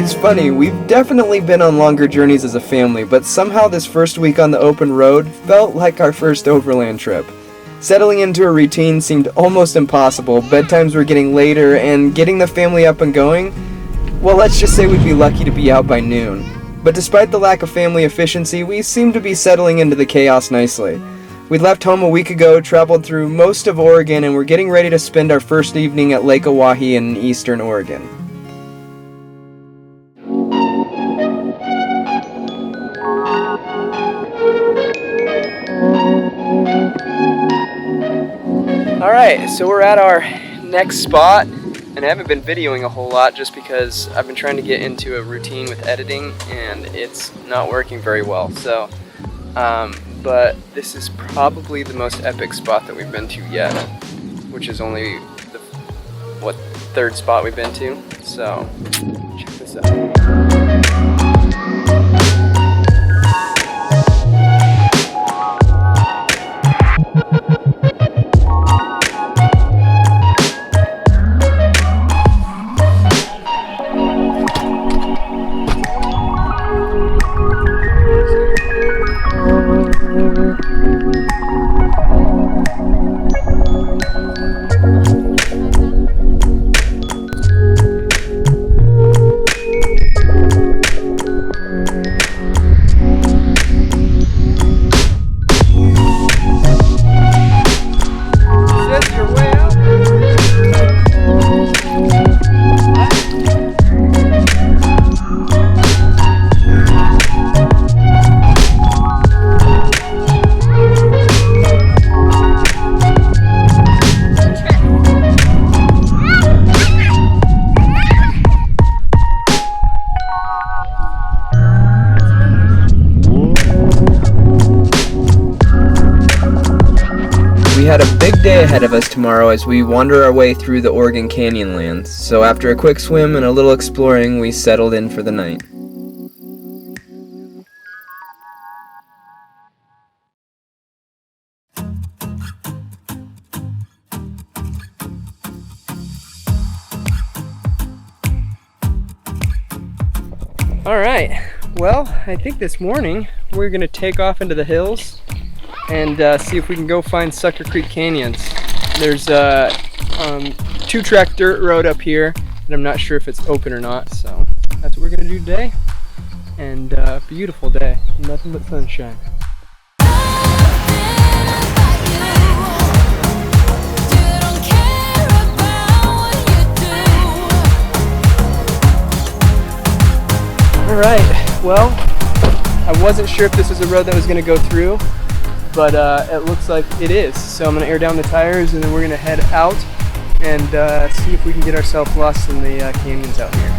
It's funny, we've definitely been on longer journeys as a family, but somehow this first week on the open road felt like our first overland trip. Settling into a routine seemed almost impossible. Bedtimes were getting later, and getting the family up and going, well, let's just say we'd be lucky to be out by noon. But despite the lack of family efficiency, we seem to be settling into the chaos nicely. We left home a week ago, traveled through most of Oregon, and we're getting ready to spend our first evening at Lake Oahe in eastern Oregon. Alright, so we're at our next spot, and I haven't been videoing a whole lot just because I've been trying to get into a routine with editing and it's not working very well. So, but this is probably the most epic spot that we've been to yet, which is only the, third spot we've been to. So, check this out. We had a big day ahead of us tomorrow as we wander our way through the Oregon Canyonlands, so after a quick swim and a little exploring, we settled in for the night. Alright, well, I think this morning we're going to take off into the hills and see if we can go find Sucker Creek Canyons. There's a 2-track dirt road up here, and I'm not sure if it's open or not, so that's what we're going to do today. And beautiful day, nothing but sunshine. Alright, well, I wasn't sure if this was a road that was going to go through, but it looks like it is. So I'm going to air down the tires and then we're going to head out and see if we can get ourselves lost in the canyons out here.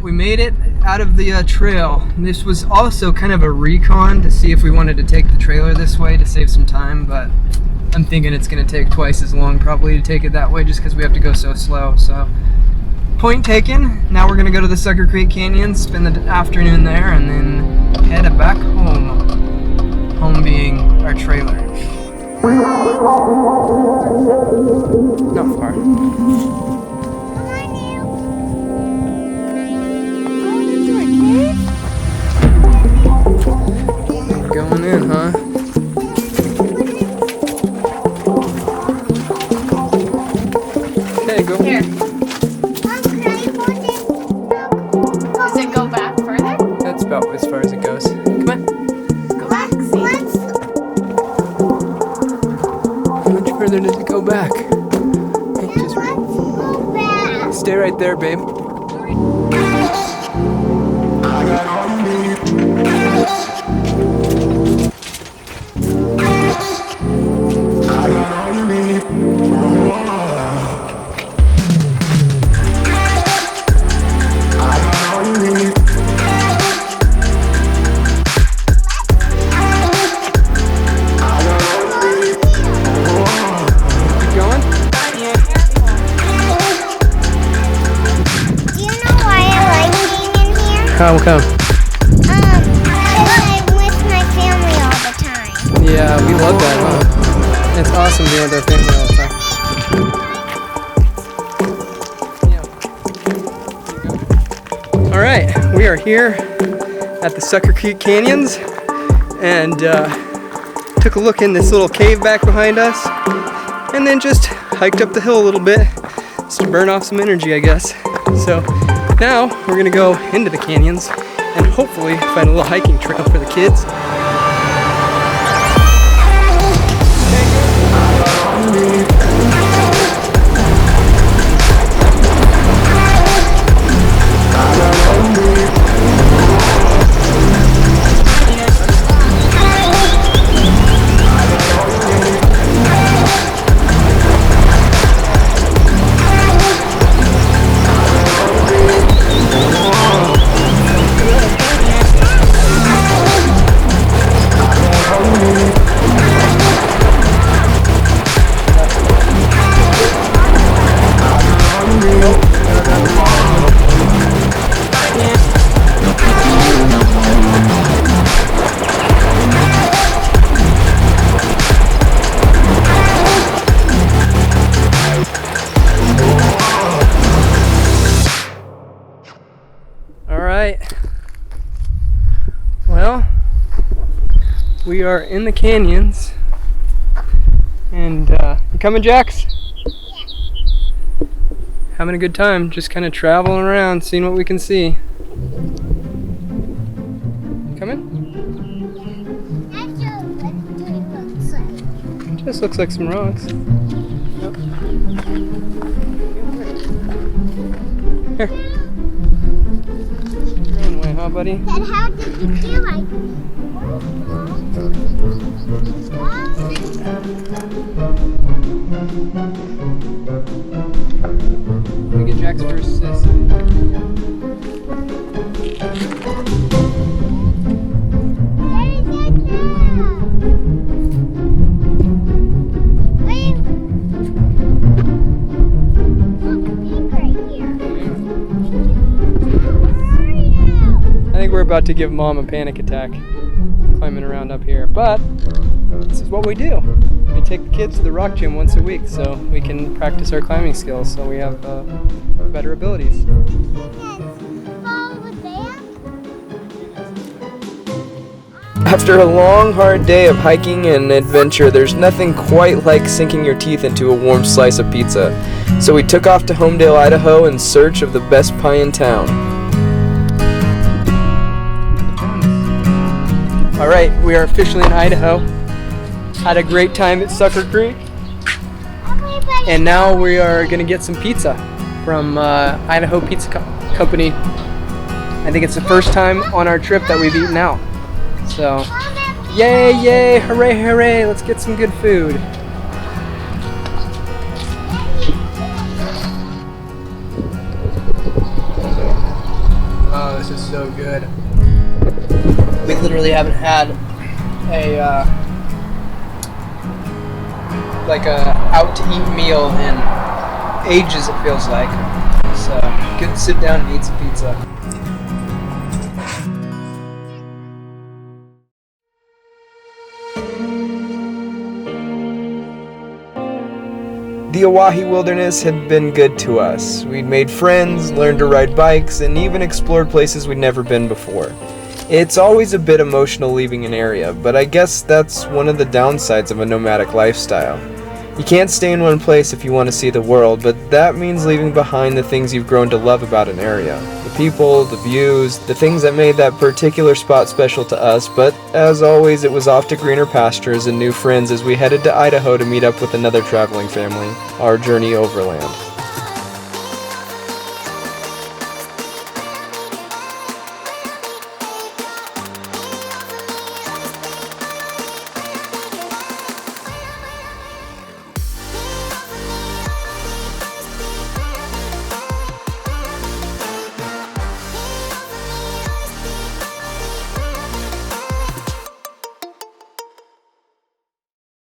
We made it out of the trail. This was also kind of a recon to see if we wanted to take the trailer this way to save some time, but I'm thinking it's going to take twice as long probably to take it that way just because we have to go so slow. So, point taken. Now we're going to go to the Sucker Creek Canyon, spend the afternoon there, and then head back home. Home being our trailer. Not far. Going in, huh? Okay, go. Here. Mom, can I put it? about as far as it goes. Come on. How much further does it go back? Stay right there, babe. How come? Because I'm with my family all the time. Yeah, we love that, huh? It's awesome being with our family all the time. Yeah. Alright, we are here at the Sucker Creek Canyons and took a look in this little cave back behind us and then just hiked up the hill a little bit just to burn off some energy, I guess. So now we're gonna go into the canyons and hopefully find a little hiking trail for the kids. Well, we are in the canyons, and you coming, Jax? Yeah. Having a good time, just kind of traveling around, seeing what we can see. Coming? That's what it looks like. Just looks like some rocks. Yep. Here. Run away, huh, buddy? Dad, how did you do like Let me get Jax first, sis. I think we're about to give Mom a panic attack climbing around up here, but this is what we do. We take the kids to the rock gym once a week so we can practice our climbing skills so we have better abilities. After a long, hard day of hiking and adventure, there's nothing quite like sinking your teeth into a warm slice of pizza. So we took off to Homedale, Idaho in search of the best pie in town. Alright, we are officially in Idaho. Had a great time at Sucker Creek. And now we are going to get some pizza from Idaho Pizza Company. I think it's the first time on our trip that we've eaten out. So, yay, yay, hooray, hooray, let's get some good food. Oh, this is so good. We literally haven't had a out to eat meal in ages, it feels like. So good to sit down and eat some pizza. The Oahe Wilderness had been good to us. We'd made friends, learned to ride bikes, and even explored places we'd never been before. It's always a bit emotional leaving an area, but I guess that's one of the downsides of a nomadic lifestyle. You can't stay in one place if you want to see the world, but that means leaving behind the things you've grown to love about an area. The people, the views, the things that made that particular spot special to us, but as always it was off to greener pastures and new friends as we headed to Idaho to meet up with another traveling family, our journey overland.